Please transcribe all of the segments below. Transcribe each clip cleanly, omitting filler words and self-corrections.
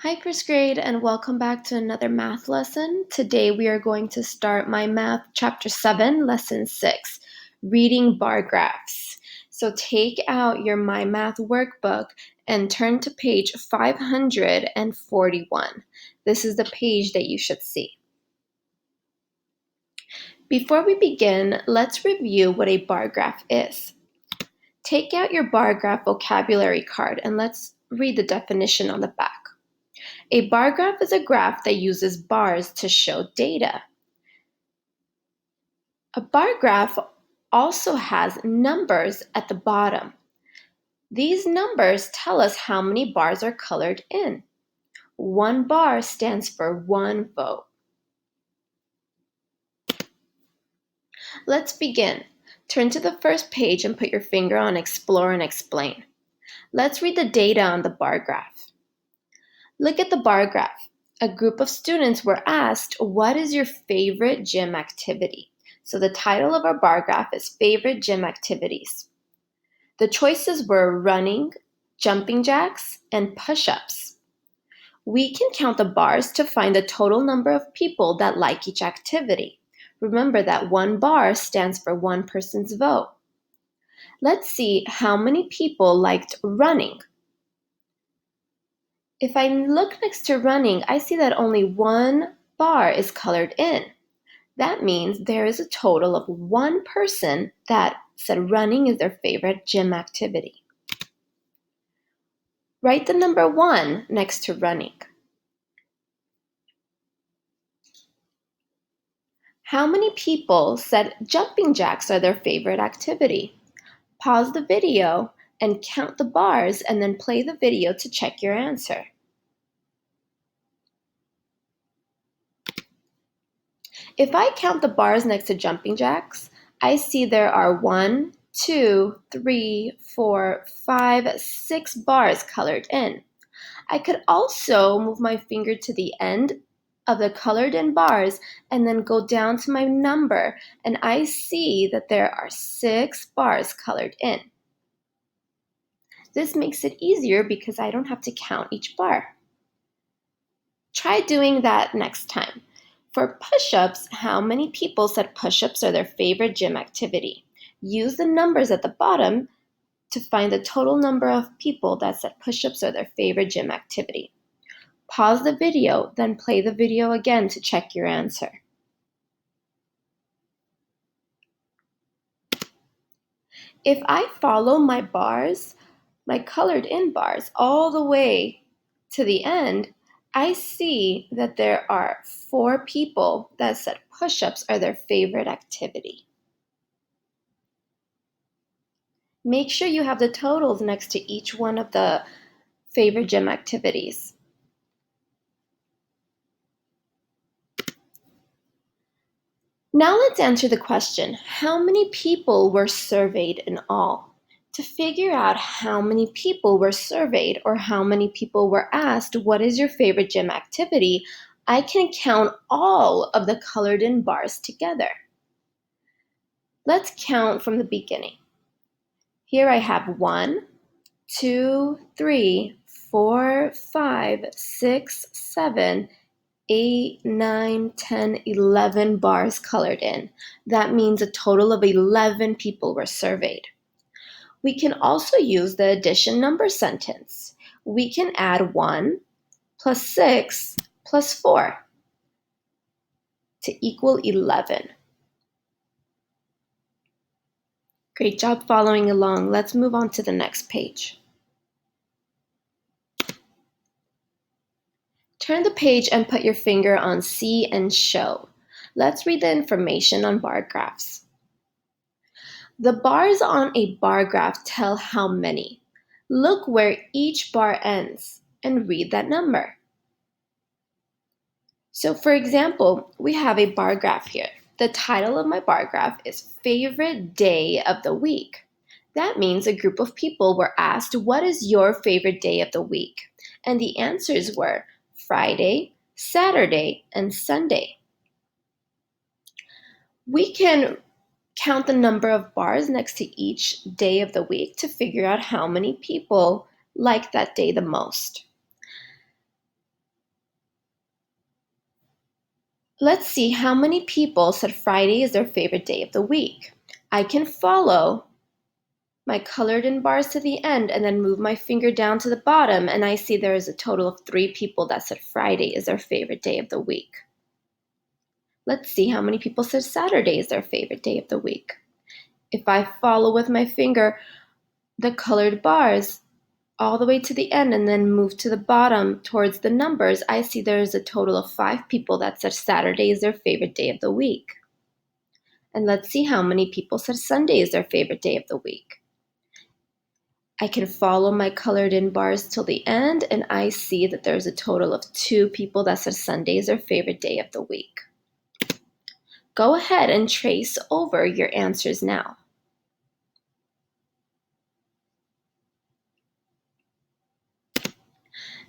Hi, first grade, and welcome back to another math lesson. Today we are going to start My Math Chapter 7, Lesson 6, Reading Bar Graphs. So take out your My Math workbook and turn to page 541. This is the page that you should see. Before we begin, let's review what a bar graph is. Take out your bar graph vocabulary card and let's read the definition on the back. A bar graph is a graph that uses bars to show data. A bar graph also has numbers at the bottom. These numbers tell us how many bars are colored in. 1 bar stands for 1 vote. Let's begin. Turn to the first page and put your finger on Explore and Explain. Let's read the data on the bar graph. Look at the bar graph. A group of students were asked, what is your favorite gym activity? So the title of our bar graph is Favorite Gym Activities. The choices were running, jumping jacks, and push-ups. We can count the bars to find the total number of people that like each activity. Remember that 1 bar stands for 1 person's vote. Let's see how many people liked running. If I look next to running, I see that only 1 bar is colored in. That means there is a total of 1 person that said running is their favorite gym activity. Write the number 1 next to running. How many people said jumping jacks are their favorite activity? Pause the video and count the bars and then play the video to check your answer. If I count the bars next to jumping jacks, I see there are 1, 2, 3, 4, 5, 6 bars colored in. I could also move my finger to the end of the colored in bars and then go down to my number, and I see that there are 6 bars colored in. This makes it easier because I don't have to count each bar. Try doing that next time. For push-ups, how many people said push-ups are their favorite gym activity? Use the numbers at the bottom to find the total number of people that said push-ups are their favorite gym activity. Pause the video, then play the video again to check your answer. If I follow my bars, my colored in bars, all the way to the end, I see that there are 4 people that said push-ups are their favorite activity. Make sure you have the totals next to each one of the favorite gym activities. Now let's answer the question, how many people were surveyed in all? To figure out how many people were surveyed or how many people were asked, what is your favorite gym activity? I can count all of the colored in bars together. Let's count from the beginning. Here I have 1, 2, 3, 4, 5, 6, 7, 8, 9, 10, 11 bars colored in. That means a total of 11 people were surveyed. We can also use the addition number sentence. We can add 1 plus 6 plus 4 to equal 11. Great job following along. Let's move on to the next page. Turn the page and put your finger on See and Show. Let's read the information on bar graphs. The bars on a bar graph tell how many. Look where each bar ends and read that number. So for example, we have a bar graph here. The title of my bar graph is Favorite Day of the Week. That means a group of people were asked, what is your favorite day of the week? And the answers were Friday, Saturday, and Sunday. We can count the number of bars next to each day of the week to figure out how many people like that day the most. Let's see how many people said Friday is their favorite day of the week. I can follow my colored in bars to the end and then move my finger down to the bottom, and I see there is a total of 3 people that said Friday is their favorite day of the week. Let's see how many people said Saturday is their favorite day of the week. If I follow with my finger the colored bars all the way to the end and then move to the bottom towards the numbers, I see there is a total of 5 people that said Saturday is their favorite day of the week. And let's see how many people said Sunday is their favorite day of the week. I can follow my colored in bars till the end, and I see that there's a total of 2 people that said Sunday is their favorite day of the week. Go ahead and trace over your answers now.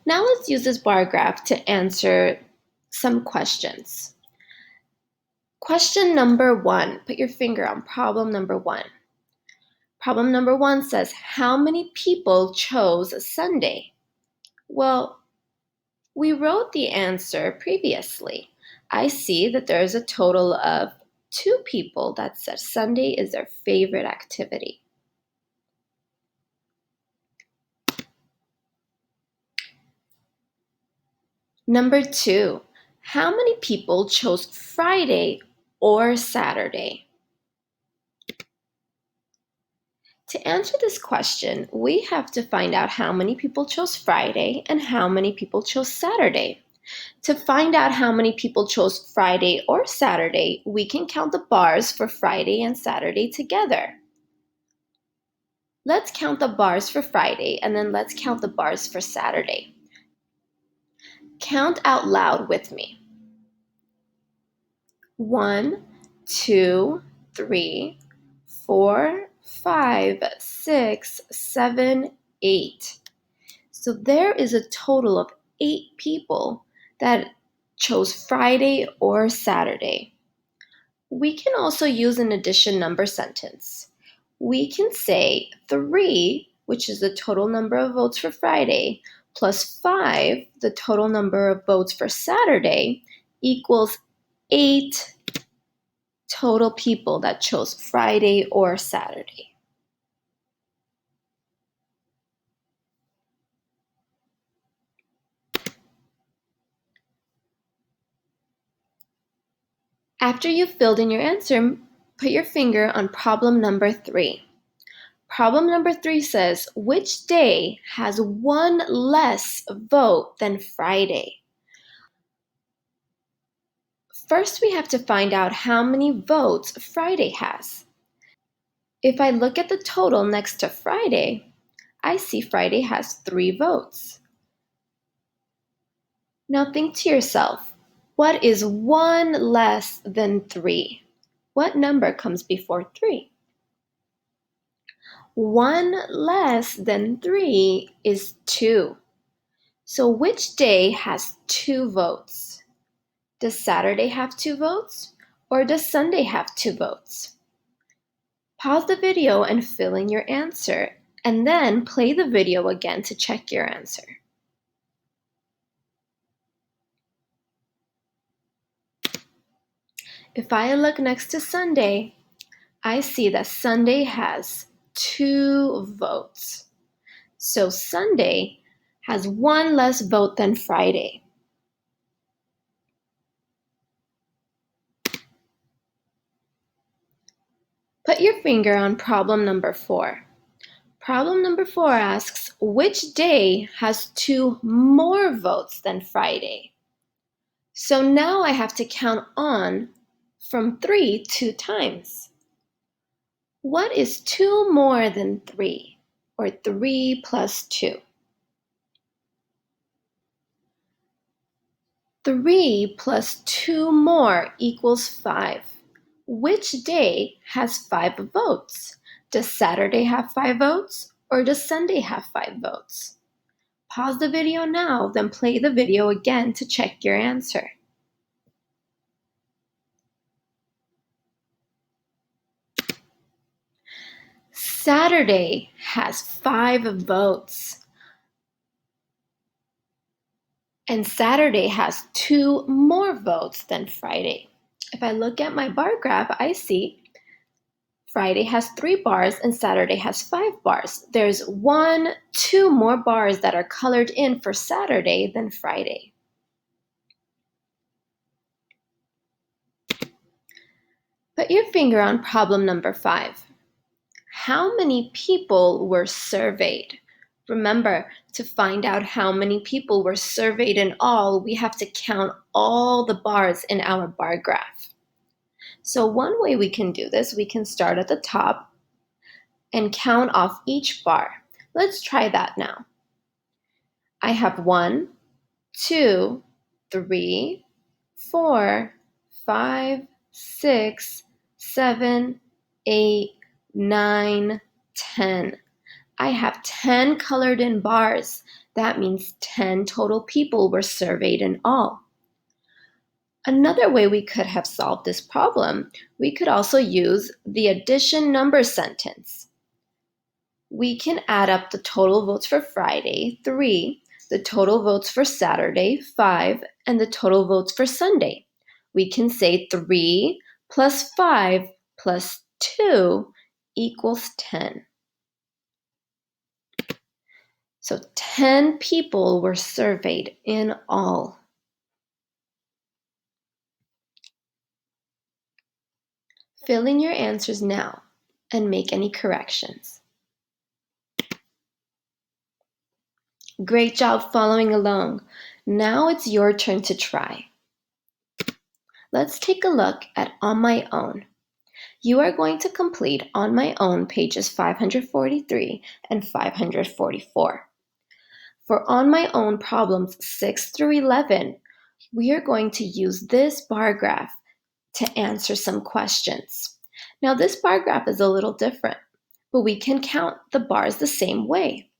Now let's use this bar graph to answer some questions. Question number 1. Put your finger on problem number 1. Problem number 1 says, how many people chose Sunday? Well, we wrote the answer previously. I see that there is a total of 2 people that said Sunday is their favorite activity. Number 2, how many people chose Friday or Saturday? To answer this question, we have to find out how many people chose Friday and how many people chose Saturday. To find out how many people chose Friday or Saturday, we can count the bars for Friday and Saturday together. Let's count the bars for Friday and then let's count the bars for Saturday. Count out loud with me. 1, 2, 3, 4, 5, 6, 7, 8. So there is a total of 8 people that chose Friday or Saturday. We can also use an addition number sentence. We can say 3, which is the total number of votes for Friday, plus 5, the total number of votes for Saturday, equals 8 total people that chose Friday or Saturday. After you've filled in your answer, put your finger on problem number 3. Problem number 3 says, which day has 1 less vote than Friday? First, we have to find out how many votes Friday has. If I look at the total next to Friday, I see Friday has 3 votes. Now think to yourself, what is 1 less than 3? What number comes before 3? 1 less than 3 is 2. So which day has 2 votes? Does Saturday have 2 votes? Or does Sunday have 2 votes? Pause the video and fill in your answer, and then play the video again to check your answer. If I look next to Sunday, I see that Sunday has 2 votes. So Sunday has 1 less vote than Friday. Put your finger on problem number 4. Problem number 4 asks, which day has 2 more votes than Friday? So now I have to count on from 3 2 times. What is 2 more than 3, or 3 plus 2? 3 plus 2 more equals 5. Which day has 5 votes? Does Saturday have 5 votes, or does Sunday have 5 votes? Pause the video now, then play the video again to check your answer. Saturday has 5 votes. And Saturday has 2 more votes than Friday. If I look at my bar graph, I see Friday has 3 bars and Saturday has 5 bars. There's 2 more bars that are colored in for Saturday than Friday. Put your finger on problem number 5. How many people were surveyed? Remember, to find out how many people were surveyed in all, we have to count all the bars in our bar graph. So one way we can do this, we can start at the top and count off each bar. Let's try that now. I have 1, 2, 3, 4, 5, 6, 7, 8, 9, 10. I have 10 colored in bars. That means 10 total people were surveyed in all. Another way we could have solved this problem, we could also use the addition number sentence. We can add up the total votes for Friday, 3, the total votes for Saturday, 5, and the total votes for Sunday. We can say 3 plus 5 plus 2 equals 10. So 10 people were surveyed in all. Fill in your answers now and make any corrections. Great job following along. Now it's your turn to try. Let's take a look at On My Own. You are going to complete On My Own pages 543 and 544. For On My Own problems 6 through 11, we are going to use this bar graph to answer some questions. Now this bar graph is a little different, but we can count the bars the same way.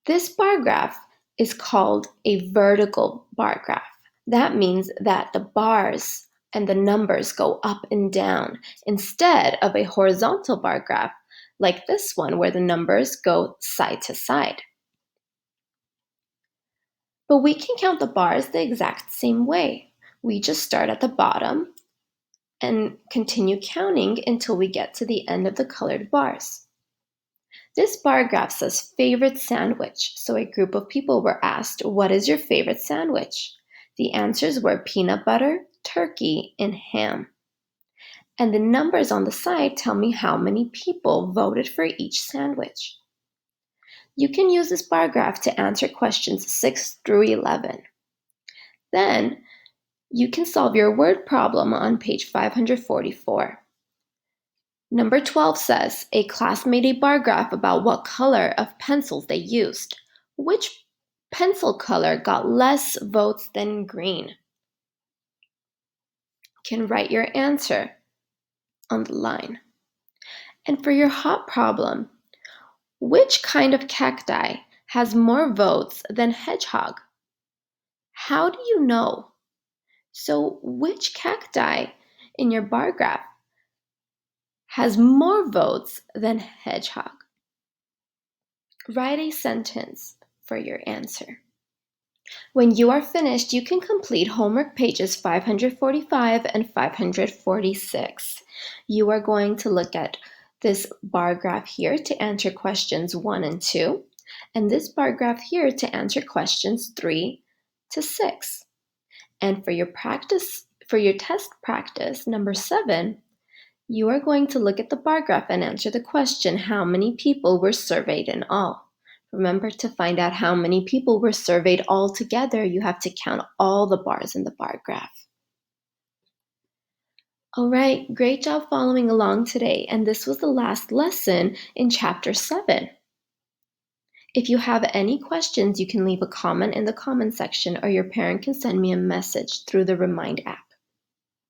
This bar graph is called a vertical bar graph. That means that the bars and the numbers go up and down instead of a horizontal bar graph like this one where the numbers go side to side. But we can count the bars the exact same way. We just start at the bottom and continue counting until we get to the end of the colored bars. This bar graph says favorite sandwich, so a group of people were asked, what is your favorite sandwich? The answers were peanut butter, turkey, and ham. And the numbers on the side tell me how many people voted for each sandwich. You can use this bar graph to answer questions 6 through 11. Then, you can solve your word problem on page 544. Number 12 says, a class made a bar graph about what color of pencils they used. Which pencil color got less votes than green? You can write your answer on the line. And for your hot problem, which kind of cacti has more votes than hedgehog? How do you know? So which cacti in your bar graph has more votes than hedgehog? Write a sentence for your answer. When you are finished, you can complete homework pages 545 and 546. You are going to look at this bar graph here to answer questions 1 and 2, and this bar graph here to answer questions 3 to 6. And for your test practice number 7, you are going to look at the bar graph and answer the question, how many people were surveyed in all? Remember, to find out how many people were surveyed all together, you have to count all the bars in the bar graph. All right, great job following along today, and this was the last lesson in Chapter 7. If you have any questions, you can leave a comment in the comment section, or your parent can send me a message through the Remind app.